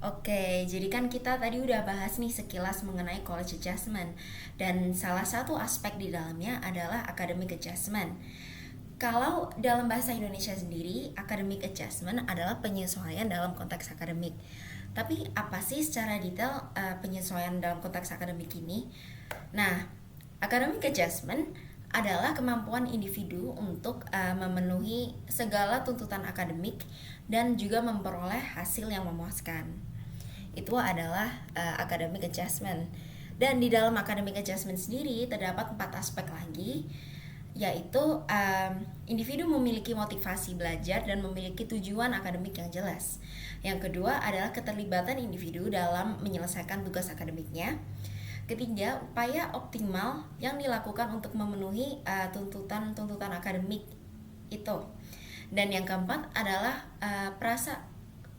Oke, jadi kan kita tadi udah bahas nih sekilas mengenai college adjustment. Dan salah satu aspek di dalamnya adalah academic adjustment. Kalau dalam bahasa Indonesia sendiri, academic adjustment adalah penyesuaian dalam konteks akademik. Tapi apa sih secara detail penyesuaian dalam konteks akademik ini? Nah, academic adjustment adalah kemampuan individu untuk memenuhi segala tuntutan akademik dan juga memperoleh hasil yang memuaskan. Itu adalah academic adjustment. Dan di dalam academic adjustment sendiri terdapat 4 aspek lagi, yaitu individu memiliki motivasi belajar dan memiliki tujuan akademik yang jelas. Yang kedua adalah keterlibatan individu dalam menyelesaikan tugas akademiknya. Ketiga, upaya optimal yang dilakukan untuk memenuhi tuntutan-tuntutan akademik itu. Dan yang keempat adalah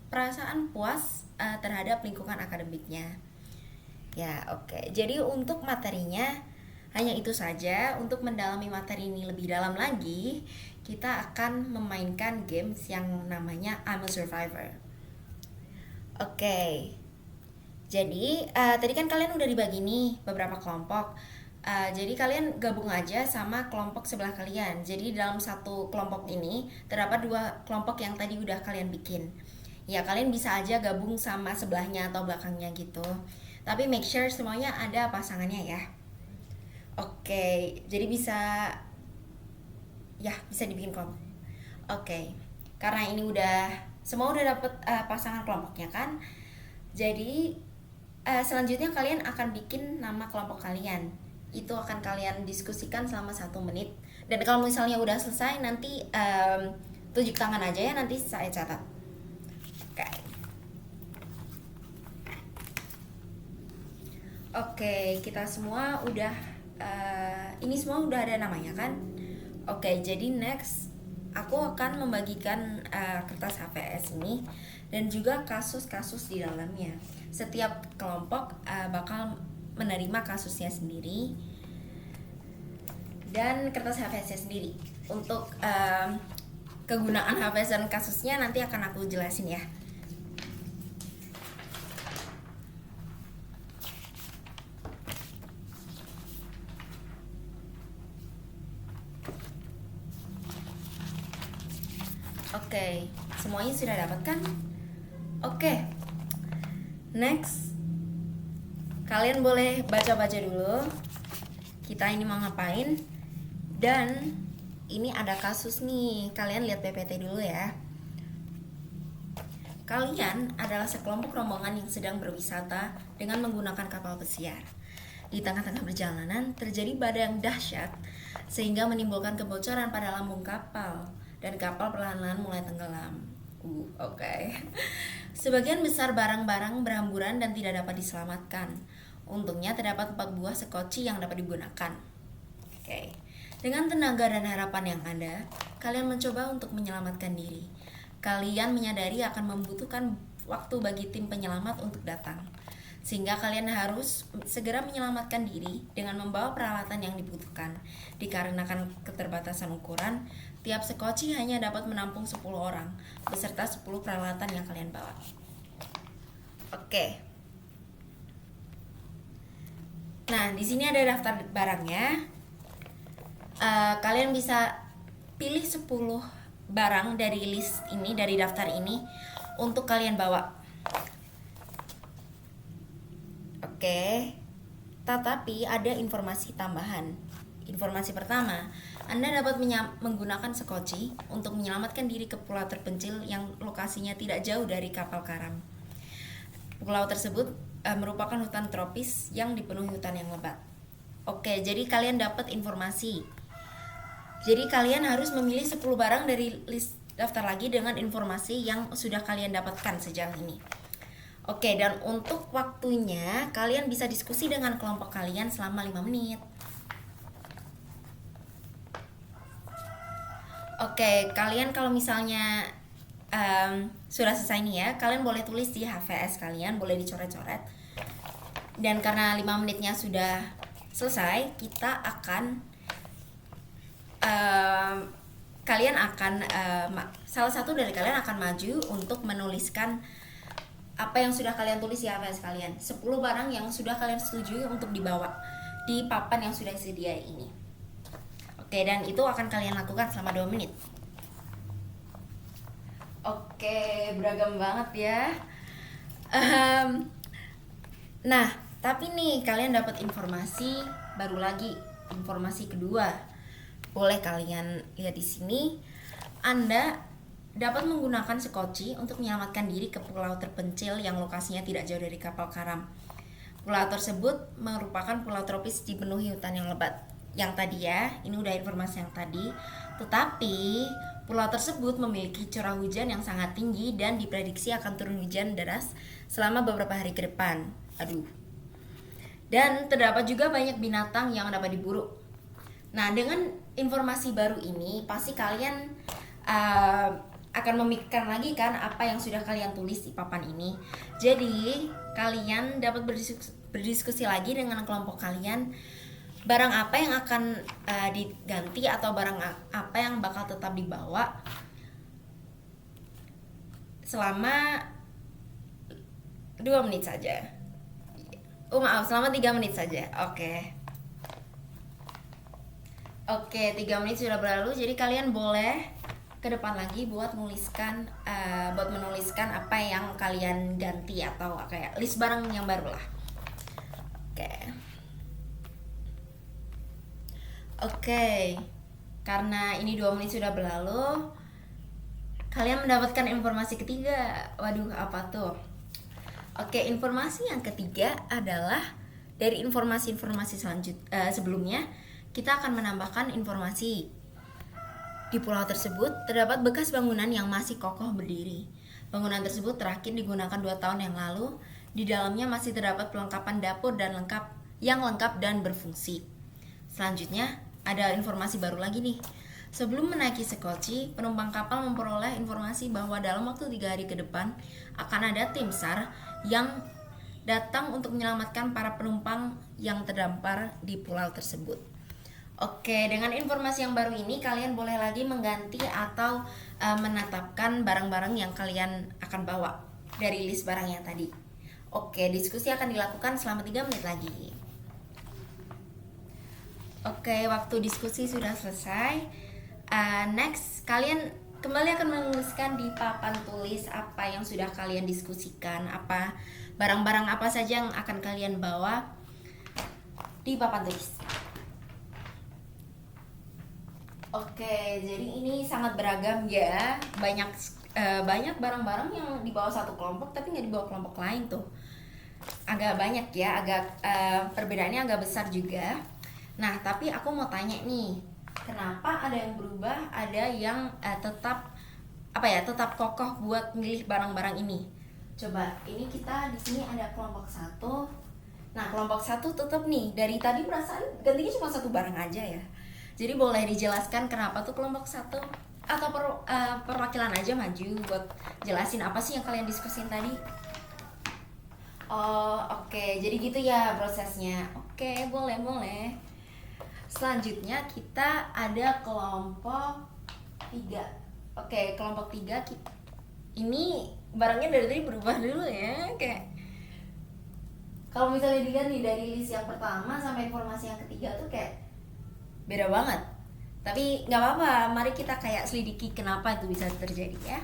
perasaan puas terhadap lingkungan akademiknya. Ya, oke. Jadi untuk materinya hanya itu saja. Untuk mendalami materi ini lebih dalam lagi, kita akan memainkan games yang namanya I'm a Survivor. Oke. Jadi tadi kan kalian udah dibagi nih beberapa kelompok. Jadi kalian gabung aja sama kelompok sebelah kalian. Jadi dalam satu kelompok ini terdapat 2 kelompok yang tadi udah kalian bikin. Ya kalian bisa aja gabung sama sebelahnya atau belakangnya gitu. Tapi make sure semuanya ada pasangannya ya. Oke, jadi bisa dibikin kelompok. Oke, karena ini semua udah dapet pasangan kelompoknya kan. Jadi selanjutnya kalian akan bikin nama kelompok kalian. Itu akan kalian diskusikan selama 1 menit. Dan kalau misalnya udah selesai nanti tunjuk tangan aja ya, nanti saya catat. Oke, kita semua udah ini semua udah ada namanya kan? Oke, jadi next aku akan membagikan kertas HVS ini dan juga kasus-kasus di dalamnya. Setiap kelompok bakal menerima kasusnya sendiri dan kertas HVS-nya sendiri. Untuk kegunaan HVS dan kasusnya nanti akan aku jelasin ya. Oke, semuanya sudah dapat kan? Oke. Next. Kalian boleh baca-baca dulu. Kita ini mau ngapain? Dan ini ada kasus nih. Kalian lihat PPT dulu ya. Kalian adalah sekelompok rombongan yang sedang berwisata dengan menggunakan kapal pesiar. Di tengah-tengah perjalanan terjadi badai yang dahsyat sehingga menimbulkan kebocoran pada lambung kapal dan kapal perlahan-lahan mulai tenggelam. Oke. Sebagian besar barang-barang berhamburan dan tidak dapat diselamatkan. Untungnya terdapat 4 buah sekoci yang dapat digunakan. Oke. Dengan tenaga dan harapan yang ada, kalian mencoba untuk menyelamatkan diri. Kalian menyadari akan membutuhkan waktu bagi tim penyelamat untuk datang. Sehingga kalian harus segera menyelamatkan diri dengan membawa peralatan yang dibutuhkan. Dikarenakan keterbatasan ukuran, tiap sekoci hanya dapat menampung 10 orang beserta 10 peralatan yang kalian bawa. Oke. Nah, di sini ada daftar barangnya. Kalian bisa pilih 10 barang dari list ini, dari daftar ini untuk kalian bawa. Oke. Tetapi ada informasi tambahan. Informasi pertama, Anda dapat menggunakan sekoci untuk menyelamatkan diri ke pulau terpencil yang lokasinya tidak jauh dari kapal karam. Pulau tersebut merupakan hutan tropis yang dipenuhi hutan yang lebat. Oke, jadi kalian dapat informasi. Jadi kalian harus memilih 10 barang dari list daftar lagi dengan informasi yang sudah kalian dapatkan sejauh ini. Oke, dan untuk waktunya kalian bisa diskusi dengan kelompok kalian selama 5 menit. Oke, kalian kalau misalnya sudah selesai nih ya, kalian boleh tulis di HVS kalian, boleh dicoret-coret. Dan karena 5 menitnya sudah selesai, kita akan salah satu dari kalian akan maju untuk menuliskan apa yang sudah kalian tulis ya sekalian. 10 barang yang sudah kalian setujui untuk dibawa di papan yang sudah sedia ini. Oke, dan itu akan kalian lakukan selama 2 menit. Oke, beragam banget ya. Nah, tapi nih kalian dapat informasi baru lagi, informasi kedua. Boleh kalian lihat di sini, Anda dapat menggunakan sekoci untuk menyelamatkan diri ke pulau terpencil yang lokasinya tidak jauh dari kapal karam. Pulau tersebut merupakan pulau tropis dipenuhi hutan yang lebat. Yang tadi ya, ini udah informasi yang tadi. Tetapi pulau tersebut memiliki curah hujan yang sangat tinggi dan diprediksi akan turun hujan deras selama beberapa hari ke depan. Dan terdapat juga banyak binatang yang dapat diburu. Nah, dengan informasi baru ini pasti kalian akan memikirkan lagi kan apa yang sudah kalian tulis di papan ini. Jadi kalian dapat berdiskusi lagi dengan kelompok kalian, barang apa yang akan diganti atau barang apa yang bakal tetap dibawa selama 2 menit saja. Selama 3 menit saja. Oke, 3 menit sudah berlalu. Jadi kalian boleh ke depan lagi buat menuliskan apa yang kalian ganti atau kayak list barang yang baru lah. Oke. Karena ini 2 menit sudah berlalu, kalian mendapatkan informasi ketiga. Waduh, apa tuh? Oke, informasi yang ketiga adalah dari informasi-informasi sebelumnya, kita akan menambahkan informasi. Di pulau tersebut terdapat bekas bangunan yang masih kokoh berdiri. Bangunan tersebut terakhir digunakan 2 tahun yang lalu. Di dalamnya masih terdapat perlengkapan dapur dan lengkap dan berfungsi. Selanjutnya ada informasi baru lagi nih. Sebelum menaiki sekoci, penumpang kapal memperoleh informasi bahwa dalam waktu 3 hari ke depan akan ada tim SAR yang datang untuk menyelamatkan para penumpang yang terdampar di pulau tersebut. Oke, dengan informasi yang baru ini kalian boleh lagi mengganti atau menetapkan barang-barang yang kalian akan bawa dari list barang yang tadi. Oke, diskusi akan dilakukan selama 3 menit lagi. Oke, waktu diskusi sudah selesai. Next, kalian kembali akan menuliskan di papan tulis apa yang sudah kalian diskusikan, apa barang-barang apa saja yang akan kalian bawa di papan tulis. Oke, jadi ini sangat beragam ya. Banyak barang-barang yang dibawa satu kelompok tapi nggak dibawa kelompok lain tuh. Agak banyak ya, perbedaannya agak besar juga. Nah, tapi aku mau tanya nih, kenapa ada yang berubah, ada yang tetap kokoh buat milih barang-barang ini? Coba, ini kita di sini ada kelompok 1. Nah, kelompok 1 tetap nih, dari tadi perasaan gantinya cuma 1 barang aja ya. Jadi boleh dijelaskan kenapa tuh kelompok 1? Atau perwakilan aja maju buat jelasin apa sih yang kalian diskusin tadi? Oh, oke. Jadi gitu ya prosesnya. Oke, boleh. Selanjutnya kita ada kelompok 3. Oke, kelompok 3 ini barangnya dari tadi berubah dulu ya. Kayak kalau misalnya dilihat nih dari list yang pertama sampai informasi yang ketiga tuh kayak beda banget. Tapi nggak apa-apa, mari kita kayak selidiki kenapa itu bisa terjadi ya.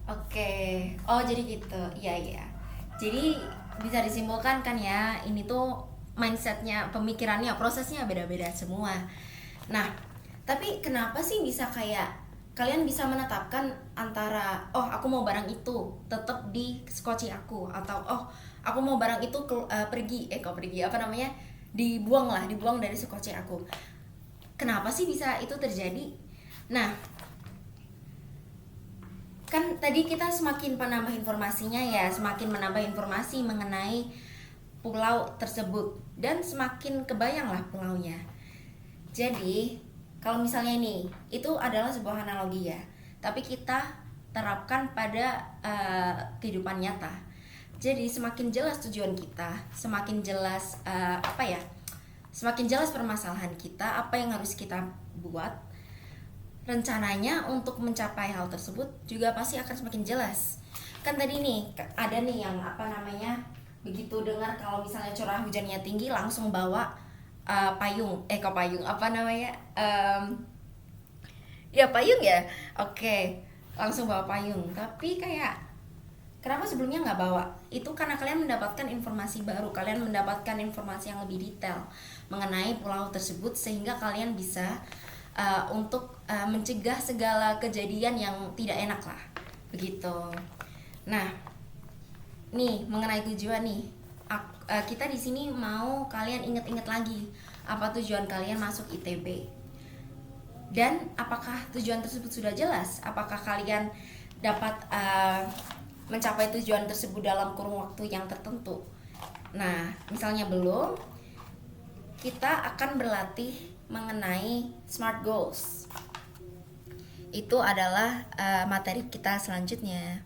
Oke, jadi gitu. Iya. Jadi bisa disimpulkan kan ya, ini tuh mindsetnya, pemikirannya, prosesnya beda-beda semua. Nah, tapi kenapa sih bisa kayak kalian bisa menetapkan antara aku mau barang itu tetap di skoci aku, atau aku mau barang itu dibuang dari sekoci aku. Kenapa sih bisa itu terjadi? Nah, kan tadi kita semakin menambah informasinya ya, semakin menambah informasi mengenai pulau tersebut dan semakin kebayanglah pulaunya. Jadi kalau misalnya ini itu adalah sebuah analogi ya, tapi kita terapkan pada kehidupan nyata. Jadi semakin jelas tujuan kita, semakin jelas semakin jelas permasalahan kita, apa yang harus kita buat, rencananya untuk mencapai hal tersebut juga pasti akan semakin jelas. kan tadi nih ada nih yang apa namanya, begitu dengar kalau misalnya curah hujannya tinggi langsung bawa payung, kok payung apa namanya, ya payung ya, oke, langsung bawa payung. Tapi kayak kenapa sebelumnya nggak bawa? Itu karena kalian mendapatkan informasi baru, kalian mendapatkan informasi yang lebih detail mengenai pulau tersebut, sehingga kalian bisa untuk mencegah segala kejadian yang tidak enak lah, begitu. Nah, nih mengenai tujuan nih, kita di sini mau kalian inget-inget lagi apa tujuan kalian masuk ITB. Dan apakah tujuan tersebut sudah jelas? Apakah kalian dapat mencapai tujuan tersebut dalam kurun waktu yang tertentu? Nah, misalnya belum, kita akan berlatih mengenai SMART goals. Itu adalah materi kita selanjutnya.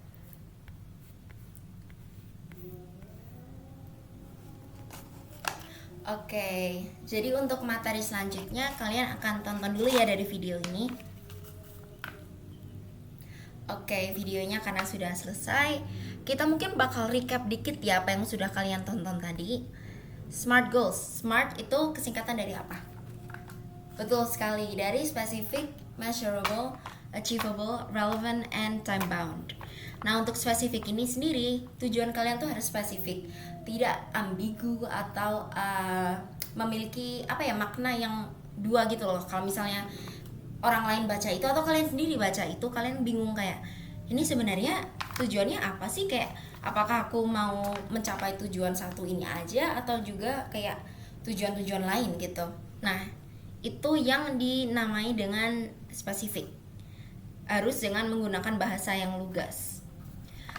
Oke, jadi untuk materi selanjutnya kalian akan tonton dulu ya dari video ini. Oke, videonya karena sudah selesai, kita mungkin bakal recap dikit ya apa yang sudah kalian tonton tadi. SMART goals. SMART itu kesingkatan dari apa? Betul sekali, dari specific, measurable, achievable, relevant, and time bound. Nah, untuk spesifik ini sendiri, tujuan kalian tuh harus spesifik, tidak ambigu atau memiliki apa ya, makna yang dua gitu loh. Kalau misalnya orang lain baca itu atau kalian sendiri baca itu, kalian bingung kayak ini sebenarnya tujuannya apa sih, kayak apakah aku mau mencapai tujuan satu ini aja atau juga kayak tujuan-tujuan lain gitu. Nah, itu yang dinamai dengan spesifik, harus dengan menggunakan bahasa yang lugas.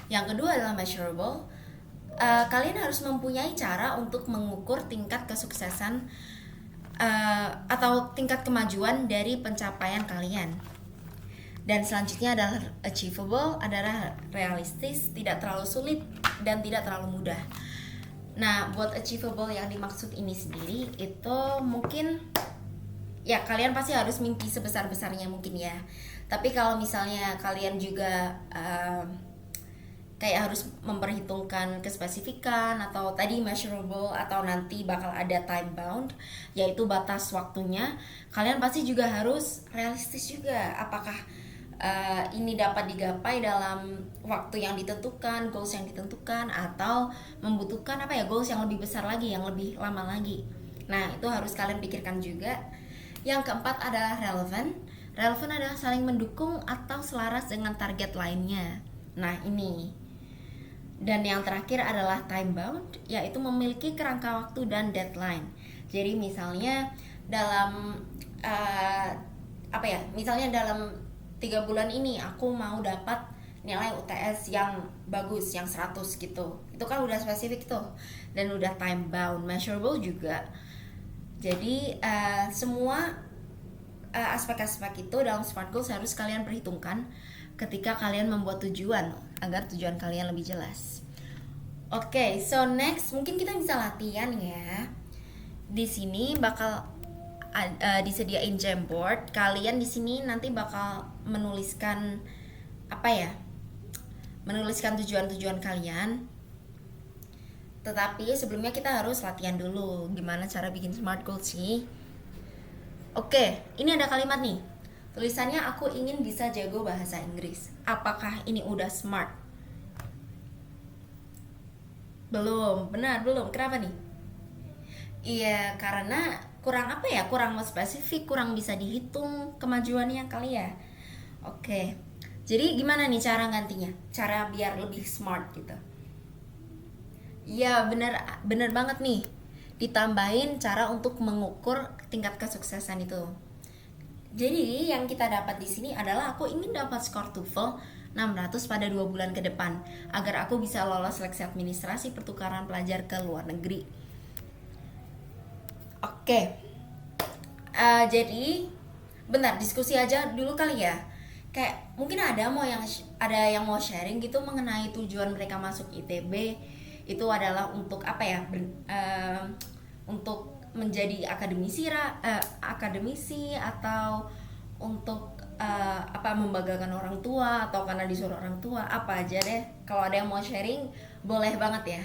Yang kedua adalah measurable. Kalian harus mempunyai cara untuk mengukur tingkat kesuksesan atau tingkat kemajuan dari pencapaian kalian. Dan selanjutnya adalah achievable, adalah realistis, tidak terlalu sulit dan tidak terlalu mudah. Nah, buat achievable yang dimaksud ini sendiri itu mungkin ya kalian pasti harus mimpi sebesar-besarnya mungkin ya. Tapi kalau misalnya kalian juga kayak harus memperhitungkan kespesifikan atau tadi measurable atau nanti bakal ada time bound, yaitu batas waktunya, kalian pasti juga harus realistis juga. Apakah ini dapat digapai dalam waktu yang ditentukan, goals yang ditentukan, atau membutuhkan apa ya, goals yang lebih besar lagi, yang lebih lama lagi. Nah, itu harus kalian pikirkan juga. Yang keempat adalah relevant. Relevant adalah saling mendukung atau selaras dengan target lainnya. Nah, ini. Dan yang terakhir adalah time bound, yaitu memiliki kerangka waktu dan deadline. Jadi misalnya dalam misalnya dalam 3 bulan ini aku mau dapat nilai UTS yang bagus, yang 100 gitu. Itu kan udah spesifik tuh, dan udah time bound, measurable juga. Jadi semua aspek-aspek itu dalam SMART goals harus kalian perhitungkan ketika kalian membuat tujuan, agar tujuan kalian lebih jelas. Oke, so next mungkin kita bisa latihan ya. Di sini bakal disediain Jamboard. Kalian di sini nanti bakal menuliskan apa ya? Menuliskan tujuan-tujuan kalian. Tetapi sebelumnya kita harus latihan dulu gimana cara bikin SMART goals sih. Oke, ini ada kalimat nih. Tulisannya aku ingin bisa jago bahasa Inggris. Apakah ini udah SMART? Belum, benar belum. Kenapa nih? Iya, karena kurang apa ya? Kurang spesifik, kurang bisa dihitung kemajuannya kali ya. Oke. Jadi gimana nih cara gantinya? Cara biar lebih SMART gitu. Iya, bener banget nih. Ditambahin cara untuk mengukur tingkat kesuksesan itu. Jadi yang kita dapat di sini adalah aku ingin dapat skor TOEFL 600 pada 2 bulan ke depan agar aku bisa lolos seleksi administrasi pertukaran pelajar ke luar negeri. Oke. Jadi bentar, diskusi aja dulu kali ya. Kayak mungkin ada yang mau sharing gitu mengenai tujuan mereka masuk ITB. Itu adalah untuk apa ya? Untuk menjadi akademisi atau untuk apa membanggakan orang tua atau karena disuruh orang tua, apa aja deh. Kalau ada yang mau sharing boleh banget ya.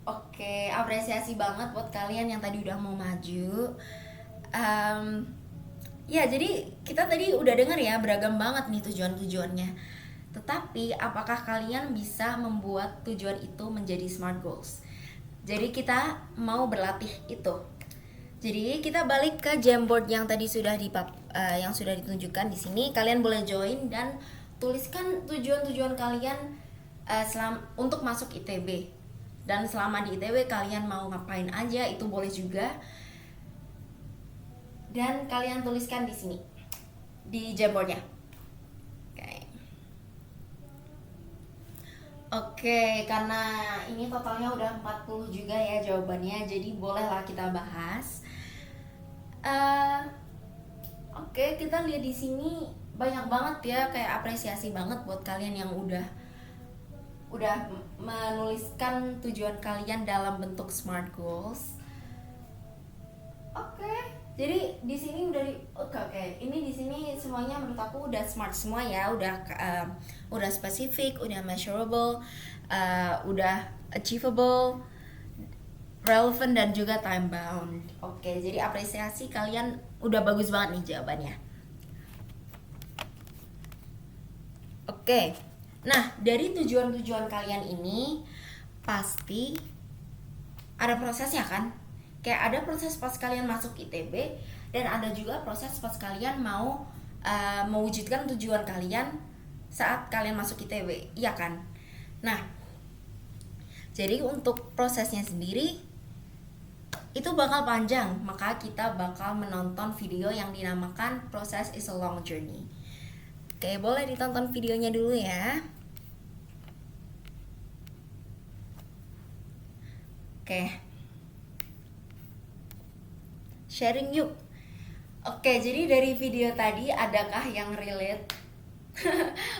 Oke, apresiasi banget buat kalian yang tadi udah mau maju. Em, ya, jadi kita tadi udah denger ya, beragam banget nih tujuan-tujuannya. Tetapi apakah kalian bisa membuat tujuan itu menjadi SMART goals? Jadi kita mau berlatih itu. Jadi kita balik ke Jamboard yang tadi sudah yang sudah ditunjukkan di sini. Kalian boleh join dan tuliskan tujuan-tujuan kalian untuk masuk ITB. Dan selama di ITB kalian mau ngapain aja itu boleh juga. Dan kalian tuliskan di sini di Jamboardnya. Oke, karena ini totalnya udah 40 juga ya jawabannya, jadi bolehlah kita bahas. Eh, Oke, kita lihat di sini banyak banget ya, kayak apresiasi banget buat kalian yang udah menuliskan tujuan kalian dalam bentuk SMART goals. Oke, jadi di sini oke. Ini di sini semuanya menurut aku udah smart semua ya, udah spesifik, udah measurable, udah achievable, relevant dan juga time bound. Oke, jadi apresiasi kalian udah bagus banget nih jawabannya. Oke. Nah, dari tujuan-tujuan kalian ini pasti ada prosesnya kan? Kayak ada proses pas kalian masuk ITB dan ada juga proses pas kalian mau mewujudkan tujuan kalian saat kalian masuk ITB, iya kan? Nah, jadi untuk prosesnya sendiri itu bakal panjang, maka kita bakal menonton video yang dinamakan Process is a Long Journey. Oke, boleh ditonton videonya dulu ya. Oke. Sharing yuk. Oke, jadi dari video tadi adakah yang relate?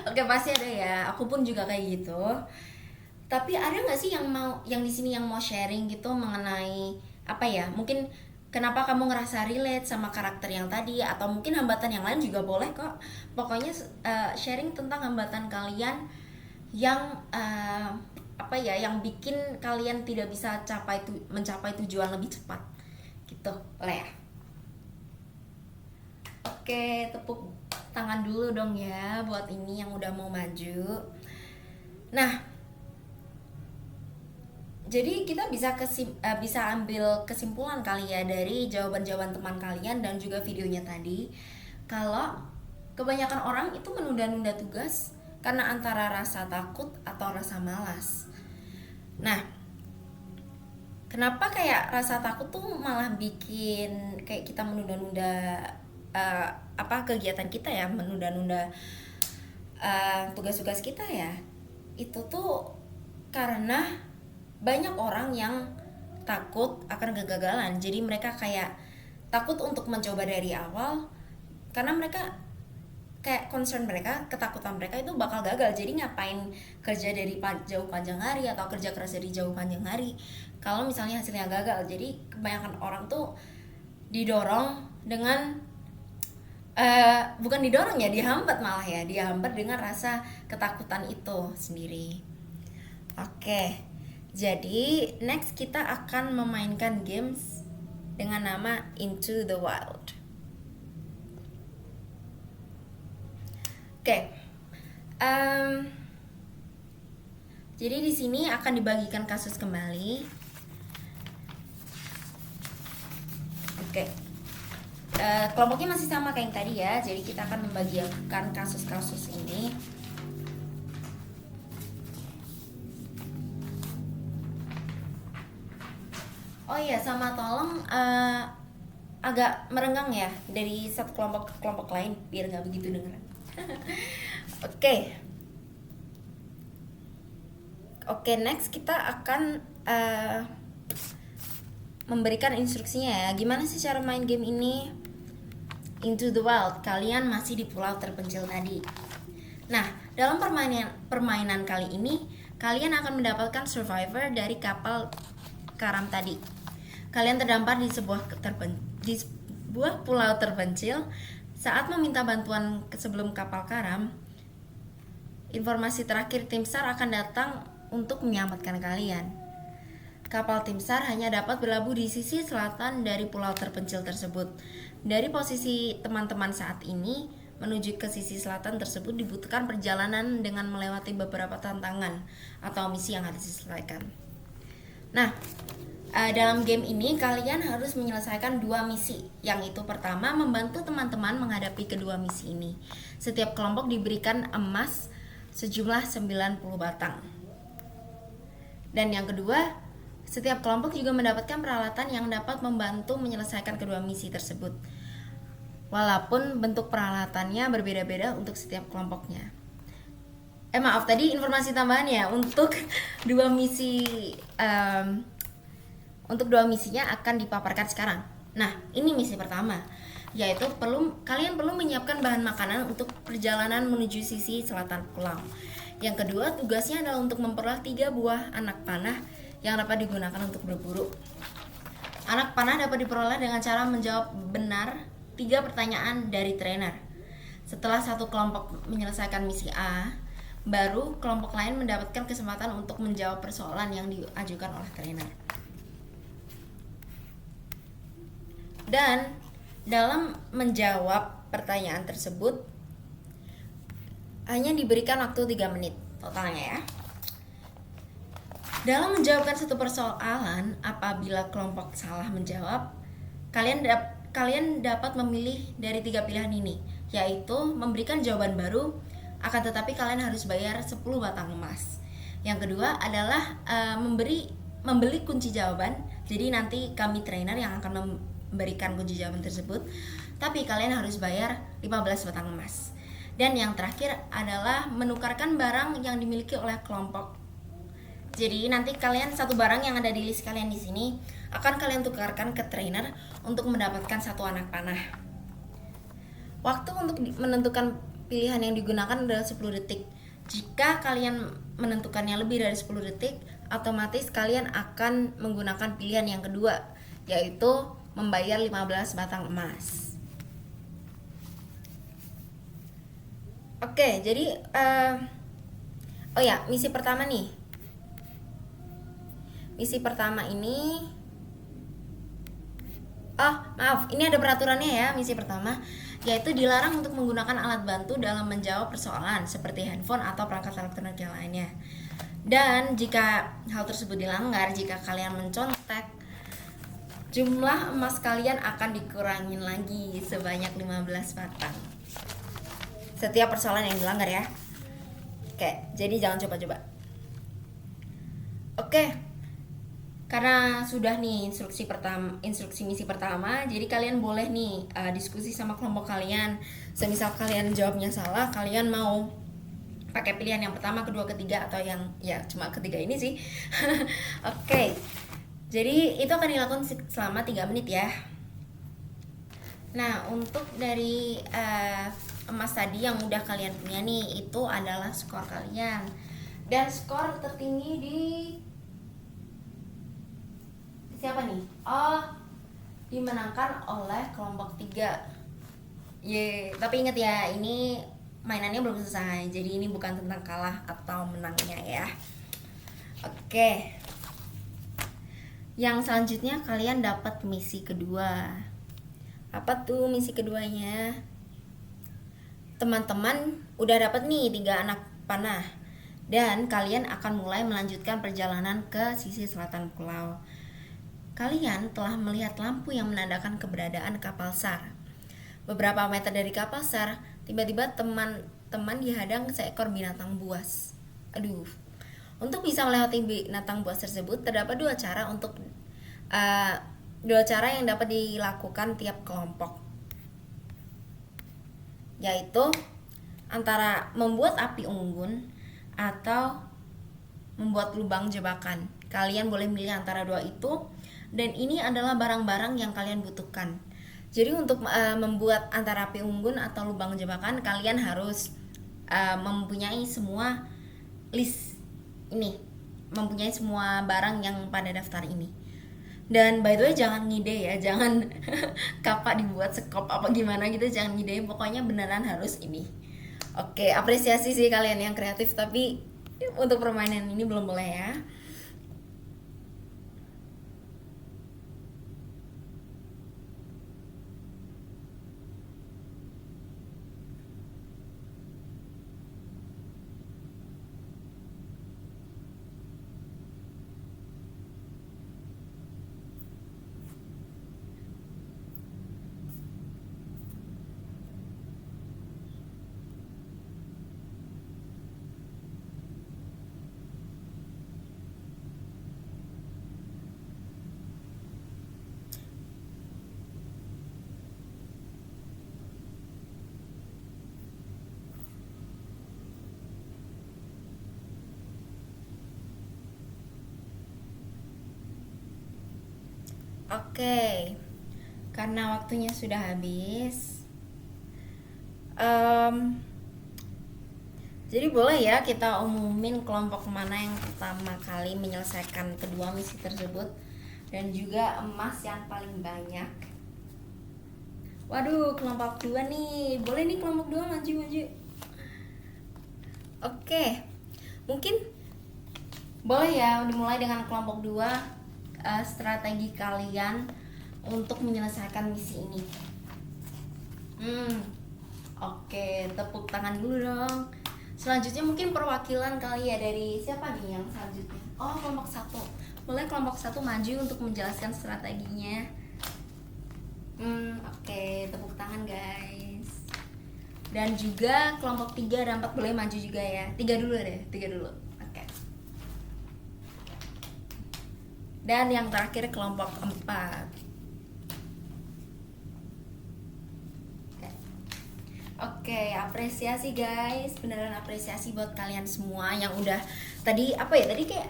Oke, pasti ada ya. Aku pun juga kayak gitu. Tapi ada nggak sih yang di sini yang mau sharing gitu mengenai apa ya? Mungkin kenapa kamu ngerasa relate sama karakter yang tadi, atau mungkin hambatan yang lain juga boleh kok. Pokoknya sharing tentang hambatan kalian yang apa ya, yang bikin kalian tidak bisa mencapai tujuan lebih cepat. Gitu, boleh ya? Oke, tepuk tangan dulu dong ya buat ini yang udah mau maju. Nah, jadi kita bisa ambil kesimpulan kali ya dari jawaban-jawaban teman kalian dan juga videonya tadi, kalau kebanyakan orang itu menunda-nunda tugas karena antara rasa takut atau rasa malas. Nah, kenapa kayak rasa takut tuh malah bikin kayak kita menunda-nunda kegiatan kita ya, menunda-nunda tugas-tugas kita ya? Itu tuh karena banyak orang yang takut akan kegagalan. Jadi mereka kayak takut untuk mencoba dari awal karena mereka kayak ketakutan mereka itu bakal gagal. Jadi ngapain kerja dari jauh panjang hari atau kerja keras dari jauh panjang hari kalau misalnya hasilnya gagal. Jadi kebanyakan orang tuh didorong dengan bukan didorong ya, dihambat dengan rasa ketakutan itu sendiri. Oke, jadi next kita akan memainkan games dengan nama Into the Wild. Oke, jadi di sini akan dibagikan kasus kembali. Oke, kelompoknya masih sama kayak yang tadi ya. Jadi kita akan membagikan kasus-kasus ini. Oh iya, sama tolong agak merenggang ya dari satu kelompok ke kelompok lain biar nggak begitu dengeran. Oke, next kita akan memberikan instruksinya ya. Gimana sih cara main game ini? Into the Wild, kalian masih di pulau terpencil tadi. Nah, dalam permainan kali ini, kalian akan mendapatkan survivor dari kapal karam tadi. Kalian terdampar di sebuah pulau terpencil Saat meminta bantuan sebelum kapal karam, informasi terakhir tim SAR akan datang untuk menyelamatkan kalian. Kapal tim SAR hanya dapat berlabuh di sisi selatan dari pulau terpencil tersebut. Dari posisi teman-teman saat ini, menuju ke sisi selatan tersebut dibutuhkan perjalanan dengan melewati beberapa tantangan atau misi yang harus diselesaikan. Nah, dalam game ini kalian harus menyelesaikan 2 misi. Yang itu pertama, membantu teman-teman menghadapi kedua misi ini. Setiap kelompok diberikan emas sejumlah 90 batang. Dan yang kedua, setiap kelompok juga mendapatkan peralatan yang dapat membantu menyelesaikan kedua misi tersebut. Walaupun bentuk peralatannya berbeda-beda untuk setiap kelompoknya. Maaf, tadi informasi tambahan ya. Untuk dua misinya akan dipaparkan sekarang. Nah, ini misi pertama, yaitu kalian perlu menyiapkan bahan makanan untuk perjalanan menuju sisi selatan pulau. Yang kedua, tugasnya adalah untuk memperoleh 3 buah anak panah yang dapat digunakan untuk berburu. Anak panah dapat diperoleh dengan cara menjawab benar 3 pertanyaan dari trainer. Setelah satu kelompok menyelesaikan misi A, baru kelompok lain mendapatkan kesempatan untuk menjawab persoalan yang diajukan oleh trainer. Dan dalam menjawab pertanyaan tersebut hanya diberikan waktu 3 menit totalnya ya. Dalam menjawabkan satu persoalan, apabila kelompok salah menjawab, kalian dapat memilih dari 3 pilihan ini, yaitu memberikan jawaban baru, akan tetapi kalian harus bayar 10 batang emas. Yang kedua adalah membeli kunci jawaban. Jadi nanti kami trainer yang akan memberikan kunci jawaban tersebut, tapi kalian harus bayar 15 batang emas. Dan yang terakhir adalah menukarkan barang yang dimiliki oleh kelompok. Jadi nanti kalian satu barang yang ada di list kalian di sini akan kalian tukarkan ke trainer untuk mendapatkan 1 anak panah. Waktu untuk menentukan pilihan yang digunakan adalah 10 detik. Jika kalian menentukannya lebih dari 10 detik, otomatis kalian akan menggunakan pilihan yang kedua, yaitu membayar 15 batang emas. Oke, jadi misi pertama nih. Misi pertama ini ini ada peraturannya ya. Misi pertama yaitu dilarang untuk menggunakan alat bantu dalam menjawab persoalan seperti handphone atau perangkat elektronik yang lainnya. Dan jika hal tersebut dilanggar, jika kalian mencontek, jumlah emas kalian akan dikurangin lagi sebanyak 15 batang. Setiap persoalan yang dilanggar ya. Oke, jadi jangan coba-coba. Oke. Karena sudah nih instruksi misi pertama, jadi kalian boleh nih diskusi sama kelompok kalian. Semisal kalian jawabnya salah, kalian mau pakai pilihan yang pertama, kedua, ketiga, atau yang ya cuma ketiga ini sih. Oke. Jadi itu akan dilakukan selama 3 menit ya. Nah, untuk dari emas tadi yang udah kalian punya nih, itu adalah skor kalian. Dan skor tertinggi di siapa nih? Dimenangkan oleh kelompok 3. Tapi ingat ya, ini mainannya belum selesai. Jadi ini bukan tentang kalah atau menangnya ya. Oke. Yang selanjutnya kalian dapat misi kedua. Apa tuh misi keduanya? Teman-teman udah dapat nih 3 anak panah. Dan kalian akan mulai melanjutkan perjalanan ke sisi selatan pulau. Kalian telah melihat lampu yang menandakan keberadaan kapal SAR. Beberapa meter dari kapal SAR, tiba-tiba teman-teman dihadang seekor binatang buas. Untuk bisa melewati binatang buas tersebut, terdapat 2 cara yang dapat dilakukan tiap kelompok, yaitu antara membuat api unggun atau membuat lubang jebakan. Kalian boleh milih antara 2 itu. Dan ini adalah barang-barang yang kalian butuhkan. Jadi untuk membuat antara api unggun atau lubang jebakan, kalian harus mempunyai semua list ini, mempunyai semua barang yang pada daftar ini. Dan by the way jangan ngide ya, jangan kapak dibuat sekop apa gimana gitu, jangan ngide, pokoknya beneran harus ini. Oke, apresiasi sih kalian yang kreatif, tapi untuk permainan ini belum boleh ya. Oke, karena waktunya sudah habis, em, jadi boleh ya kita umumin kelompok mana yang pertama kali menyelesaikan kedua misi tersebut, dan juga emas yang paling banyak. Waduh, kelompok dua nih, boleh nih kelompok dua maju-maju. Oke, mungkin boleh ya dimulai dengan kelompok dua, strategi kalian untuk menyelesaikan misi ini. Oke, tepuk tangan dulu dong. Selanjutnya mungkin perwakilan kali ya, dari siapa nih yang selanjutnya? Oh, kelompok satu. Boleh kelompok satu maju untuk menjelaskan strateginya. Oke, tepuk tangan guys. Dan juga kelompok 3 dan 4 boleh maju juga ya. 3 dulu deh, 3 dulu. Oke. Dan yang terakhir kelompok 4. Oke, apresiasi guys, beneran apresiasi buat kalian semua yang udah tadi apa ya, tadi kayak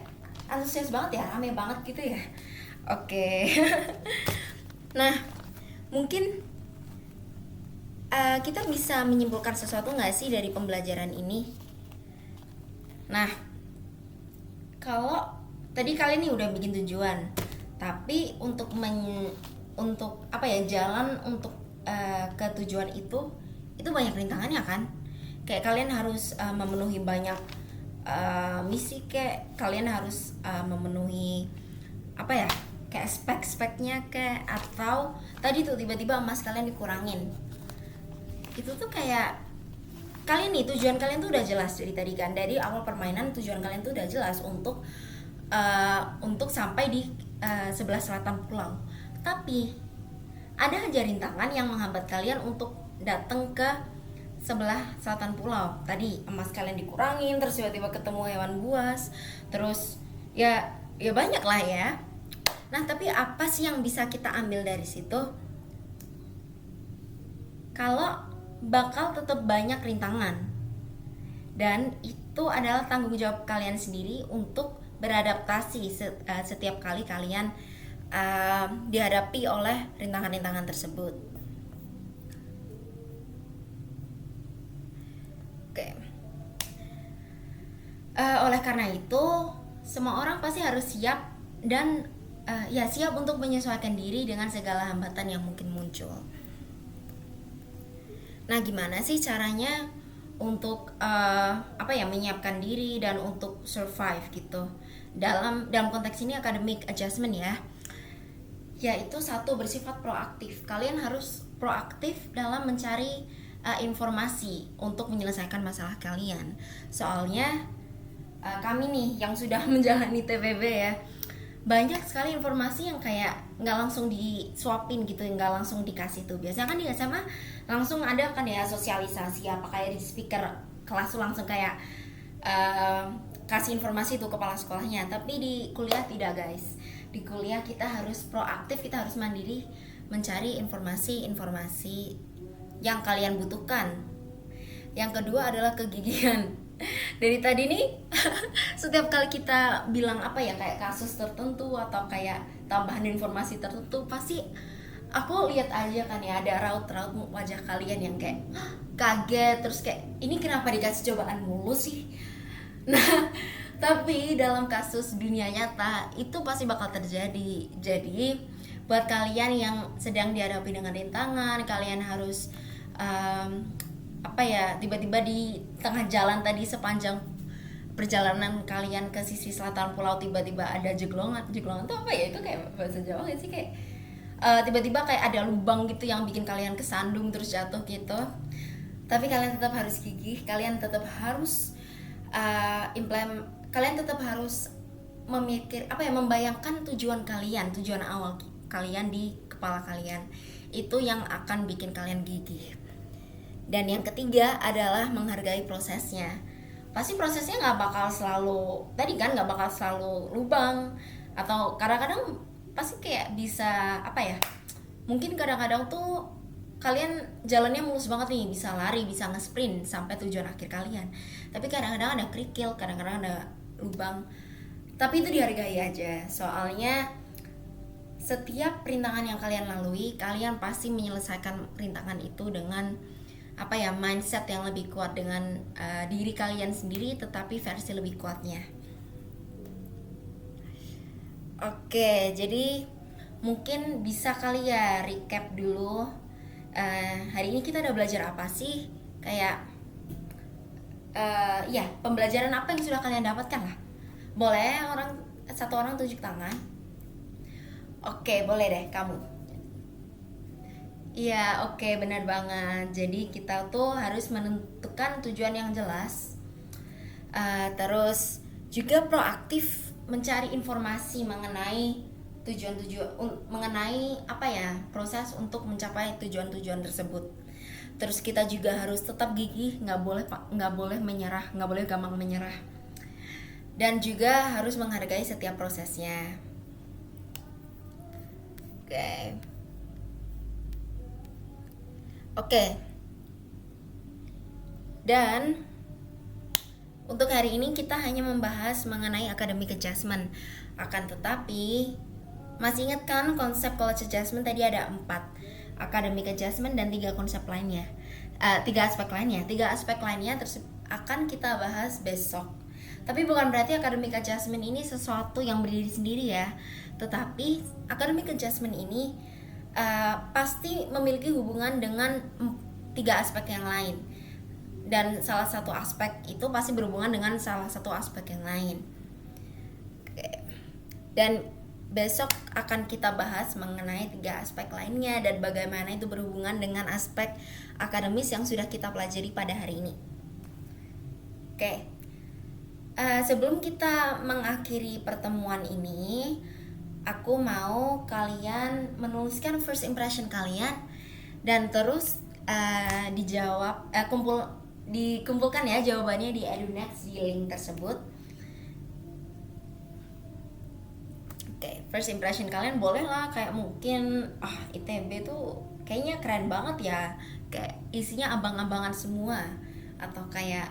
antusias banget ya, rame banget gitu ya. Oke. Nah, mungkin kita bisa menyimpulkan sesuatu nggak sih dari pembelajaran ini? Nah, kalau tadi kalian nih udah bikin tujuan, tapi untuk apa ya, jalan untuk ke tujuan itu banyak rintangannya kan. Kayak kalian harus memenuhi banyak misi, kayak kalian harus memenuhi apa ya, kayak spek-speknya, kayak atau tadi tuh tiba-tiba emas kalian dikurangin. Itu tuh kayak kalian nih, tujuan kalian tuh udah jelas dari tadi kan, dari awal permainan tujuan kalian tuh udah jelas untuk sampai di sebelah selatan pulau. Tapi ada aja rintangan yang menghambat kalian untuk datang ke sebelah selatan pulau. Tadi emas kalian dikurangin, terus tiba-tiba ketemu hewan buas, terus ya banyak lah ya. Nah, tapi apa sih yang bisa kita ambil dari situ? Kalau bakal tetap banyak rintangan, dan itu adalah tanggung jawab kalian sendiri untuk beradaptasi setiap kali kalian dihadapi oleh rintangan-rintangan tersebut. Oke. Oleh karena itu, semua orang pasti harus siap dan siap untuk menyesuaikan diri dengan segala hambatan yang mungkin muncul. Nah, gimana sih caranya untuk menyiapkan diri dan untuk survive gitu dalam konteks ini academic adjustment ya? Yaitu satu, bersifat proaktif. Kalian harus proaktif dalam mencari informasi untuk menyelesaikan masalah kalian. Soalnya kami nih yang sudah menjalani TPB ya, banyak sekali informasi yang kayak nggak langsung disuapin gitu, nggak langsung dikasih tuh. Biasanya kan di SMA langsung ada kan ya sosialisasi, apa kayak di speaker kelas tuh langsung kayak kasih informasi tuh kepala sekolahnya. Tapi di kuliah tidak guys, di kuliah kita harus proaktif, kita harus mandiri mencari informasi yang kalian butuhkan. Yang kedua adalah kegigihan. Dari tadi nih setiap kali kita bilang apa ya, kayak kasus tertentu atau kayak tambahan informasi tertentu, pasti aku lihat aja kan ya, ada raut-raut wajah kalian yang kayak kaget, terus kayak ini kenapa dikasih cobaan mulu sih. Nah, Tapi dalam kasus dunia nyata itu pasti bakal terjadi. Jadi buat kalian yang sedang dihadapi dengan rintangan, kalian harus tiba-tiba di tengah jalan tadi, sepanjang perjalanan kalian ke sisi selatan pulau, tiba-tiba ada jeglongan tuh apa ya, itu kayak bahasa Jawa gak sih, kayak tiba-tiba kayak ada lubang gitu yang bikin kalian kesandung terus jatuh gitu. Tapi kalian tetap harus gigih, kalian tetap harus kalian tetap harus membayangkan tujuan kalian, tujuan awal kalian di kepala kalian. Itu yang akan bikin kalian gigih. Dan yang ketiga adalah menghargai prosesnya. Pasti prosesnya nggak bakal selalu lubang, atau kadang-kadang pasti kayak bisa mungkin kadang-kadang tuh kalian jalannya mulus banget nih, bisa lari, bisa nge-sprint sampai tujuan akhir kalian. Tapi kadang-kadang ada kerikil, kadang-kadang ada lubang. Tapi itu dihargai aja, soalnya setiap rintangan yang kalian lalui, kalian pasti menyelesaikan rintangan itu dengan mindset yang lebih kuat, dengan diri kalian sendiri tetapi versi lebih kuatnya. Oke, jadi mungkin bisa kali ya recap dulu. Hari ini kita udah belajar apa sih? Kayak pembelajaran apa yang sudah kalian dapatkan lah. Boleh satu orang tunjuk tangan. Oke, boleh deh kamu. Iya, oke, benar banget. Jadi kita tuh harus menentukan tujuan yang jelas. Terus juga proaktif mencari informasi mengenai mengenai proses untuk mencapai tujuan-tujuan tersebut. Terus kita juga harus tetap gigih, nggak boleh menyerah, nggak boleh gampang menyerah. Dan juga harus menghargai setiap prosesnya. Oke. Dan untuk hari ini kita hanya membahas mengenai academic adjustment. Akan tetapi, masih ingat kan konsep college adjustment tadi ada 4, academic adjustment dan 3 konsep lainnya. 3 aspek lainnya. 3 aspek lainnya akan kita bahas besok. Tapi bukan berarti academic adjustment ini sesuatu yang berdiri sendiri ya. Tetapi academic adjustment ini pasti memiliki hubungan dengan 3 aspek yang lain. Dan salah satu aspek itu pasti berhubungan dengan salah satu aspek yang lain. Dan besok akan kita bahas mengenai 3 aspek lainnya dan bagaimana itu berhubungan dengan aspek akademis yang sudah kita pelajari pada hari ini. Sebelum kita mengakhiri pertemuan ini, aku mau kalian menuliskan first impression kalian dan terus dikumpulkan ya jawabannya di EduNext di link tersebut. First impression kalian boleh lah kayak mungkin ITB tuh kayaknya keren banget ya, kayak isinya abang-abangan semua, atau kayak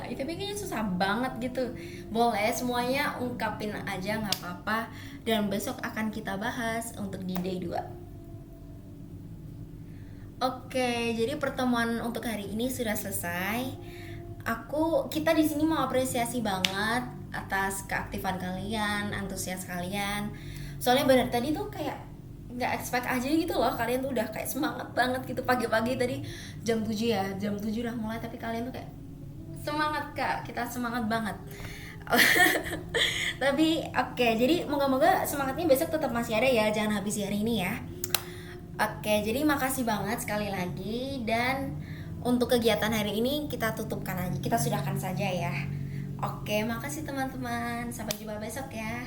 ITB kayaknya susah banget gitu. Boleh, semuanya ungkapin aja, nggak apa-apa. Dan besok akan kita bahas untuk di day 2. Oke, jadi pertemuan untuk hari ini sudah selesai. Kita di sini mau apresiasi banget atas keaktifan kalian, antusias kalian. Soalnya benar tadi tuh kayak nggak expect aja gitu loh, kalian tuh udah kayak semangat banget gitu pagi-pagi tadi jam 7 ya, jam 7 udah mulai, tapi kalian tuh kayak semangat Kak, kita semangat banget. Tapi jadi moga-moga semangatnya besok tetap masih ada ya, jangan habis hari ini ya. Jadi makasih banget sekali lagi, dan untuk kegiatan hari ini kita sudahkan saja ya. Makasih teman-teman, sampai jumpa besok ya.